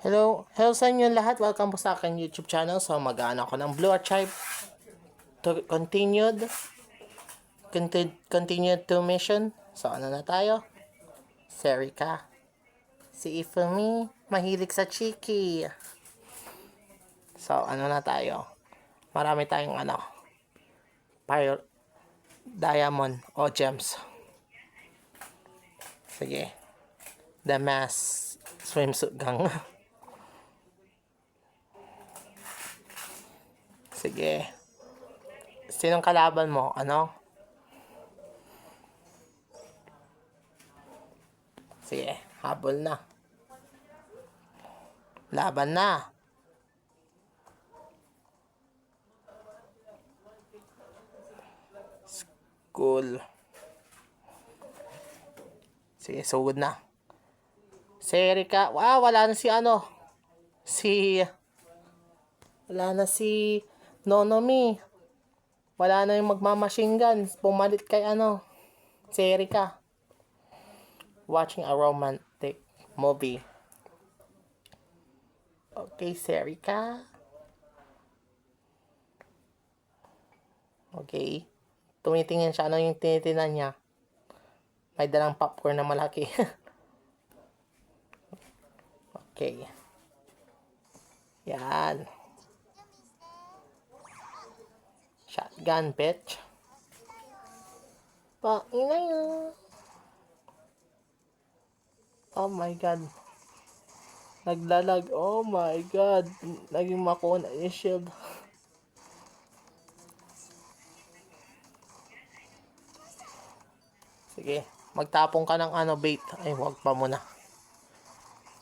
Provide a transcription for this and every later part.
Hello sa inyo lahat. Welcome po sa aking YouTube channel. So, mag-ano ako ng Blue Archive to continued to mission. So, ano na tayo? Serika. Si Ifumi, mahilig sa chiki. So, ano na tayo? Marami tayong diamond o gems. Sige. The Mask Swimsuit Gang. Sige. Sinong kalaban mo? Sige, habol na. Laban na. Cool. Sige, sugod na. Si Erika, wala na si Nonomi. Wala na yung magmamachine guns. Pumalit kay si Erika. Watching a romantic movie. Okay, si Erika. Okay. Tumitingin siya. Ano yung tinitinan niya? May dalang popcorn na malaki. Okay. Yan. Shotgun, bitch. Ina yun. Oh my God. Naglalag. Oh my God. Naging makuha na yung shield. Sige. Magtapon ka ng bait. Ay, wag pa muna.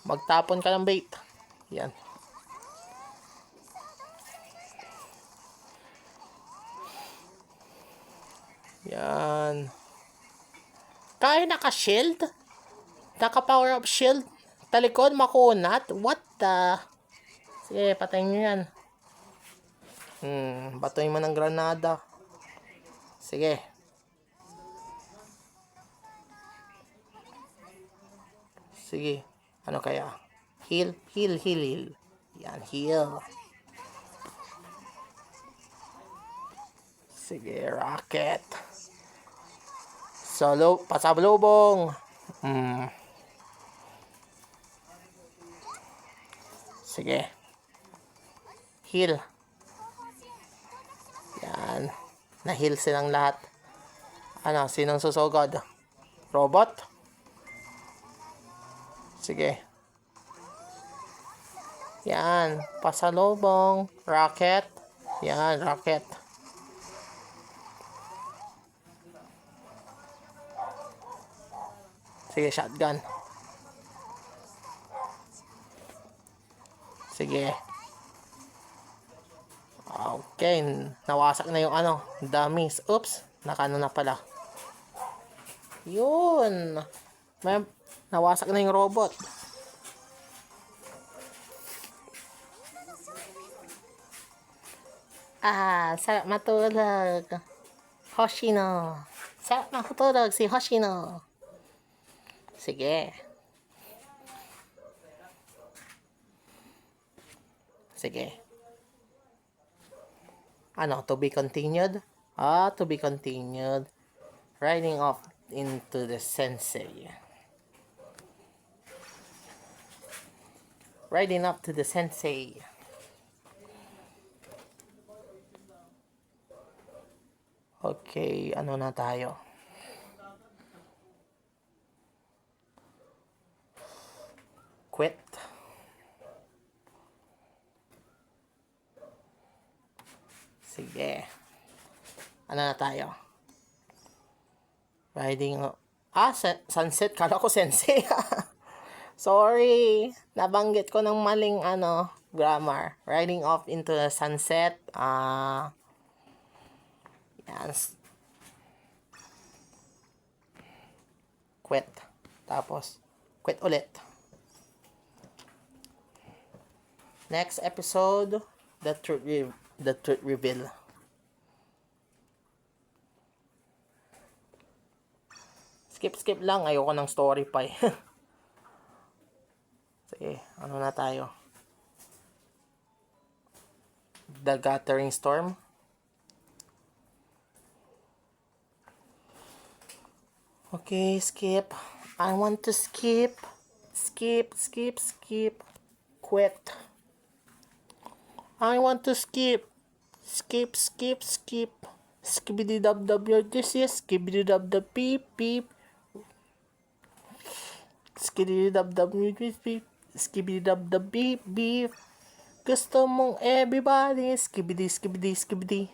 Magtapon ka ng bait. Yan. Yan. Kaya naka-shield? Naka-power up shield? Talikod, makunat? What the? Sige, patayin nyo yan. Batoy mo ng granada. Sige. Sige. Ano kaya? Heal. Yan, heal. Sige, rocket. Pasablubong. Sige. Heal. Yan. Na-heal silang lahat. Sinong susugod? Robot? Sige. Yan. Pasalubong. Rocket. Yan, rocket. Sige, shotgun. Sige. Okay. Nawasak na yung dummies. Oops. Nakano na pala. Yun. Nawasak na yung robot. Sarap matulog. Hoshino. Sarap matulog si Hoshino. Sige. Sige. To be continued? To be continued. Riding off into the sensei. Riding up to the sensei. Okay, na tayo? Quit. Sige. Na tayo? Riding up. Sunset. Kala ko sensei. Sorry. Nabanggit ko ng maling grammar. Riding off into the sunset. Yan. Quit. Tapos, quit ulit. Next episode, the truth reveal. Skip lang. Ayoko ng story pa. Sige, ano na tayo? The Gathering Storm. Okay, skip. I want to skip. Skip. Quit. I want to skip. Skip. Skibidi dub dub your dishes. Skibidi dub dub beep. Skibidi dub dub your beep. Skibidi dub dub beep. Gusto mong everybody. Skibidi.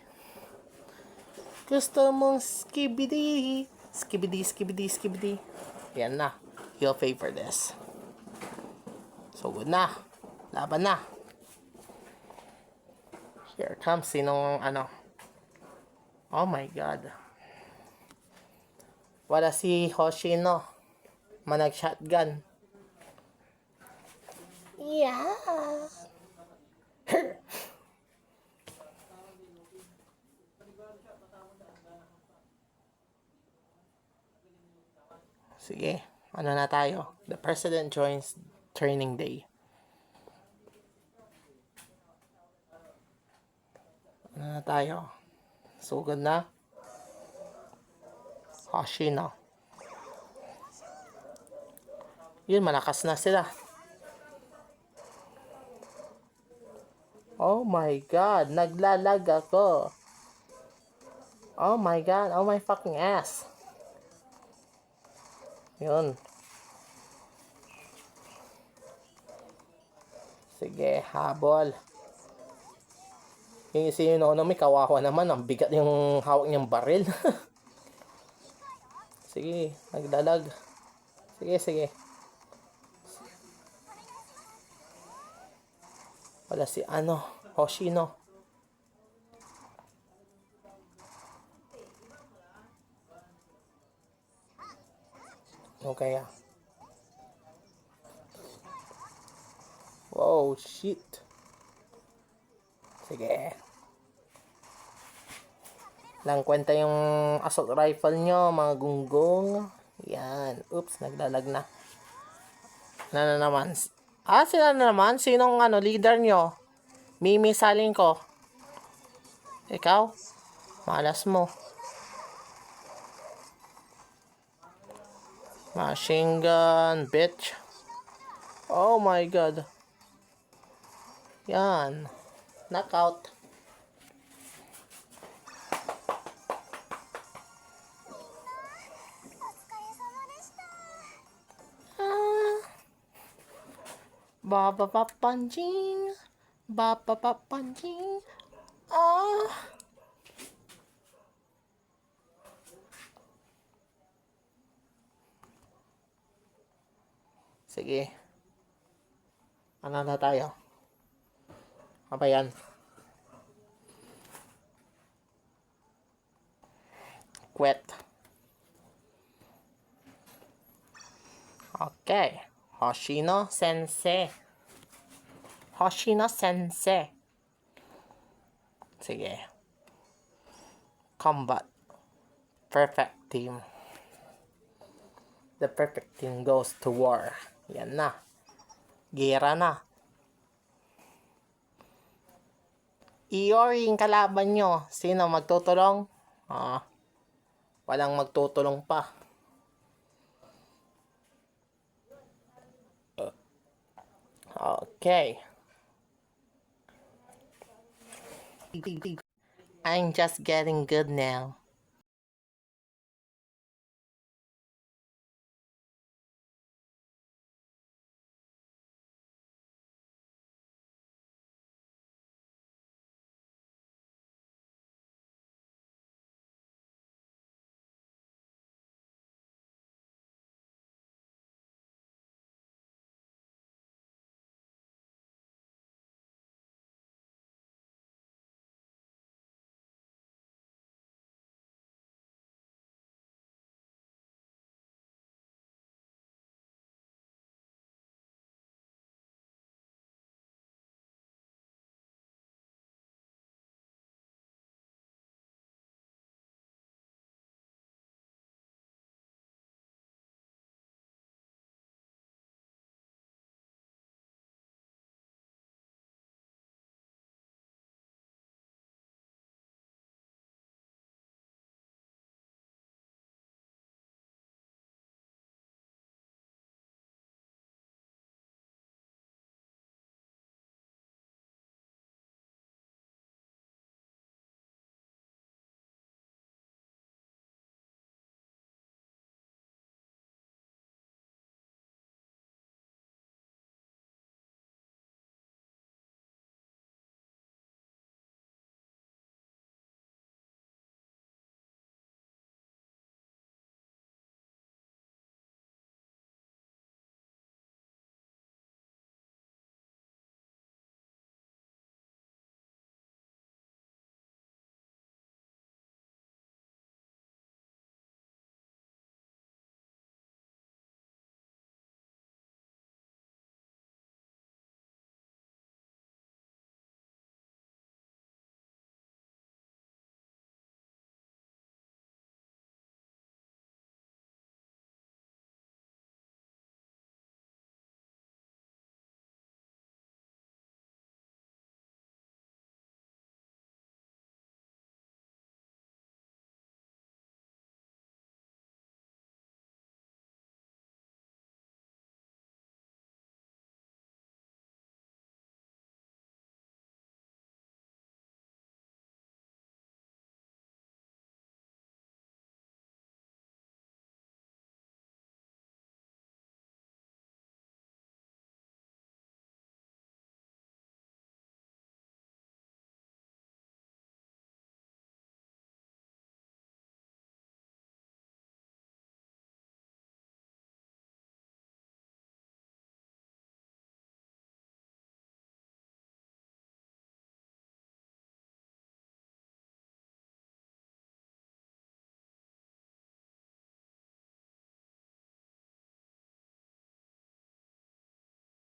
Gusto mong skibidi. Skibidi. Yan na. You'll pay for this. So good na. Laban na. Here comes sinong ano. Oh my God. Wala si Hoshino. Manag shotgun. Yeah. Sige, ano na tayo? The President joins training day. Ano na tayo? Sugod na? Hoshino. Yun, malakas na sila. Oh my God, naglalag ako. Oh my God, oh my fucking ass. Yun. Sige, habol. Yung sino may kawawa naman. Ang bigat yung hawak niyang baril. Sige, nagdalag. Sige. Wala si Hoshino. Okay. Wow, shit. Sige. Lang kwenta yung assault rifle nyo, mga gunggong. Yan. Oops, naglalag na. Na naman. Sila na naman. Sinong leader nyo? Mimi saling ko. Ikaw? Malas mo. Machine gun, bitch. Oh my God. Yan. Knockout. Bapapapanjing. Sige. Ano na tayo? Apa yan? Quit. Okay. Hoshino Sensei. Sige. Combat. Perfect team. The perfect team goes to war. Yan na. Gera na. Iori yung kalaban nyo. Sino magtutulong? Walang magtutulong pa. Okay. I'm just getting good now.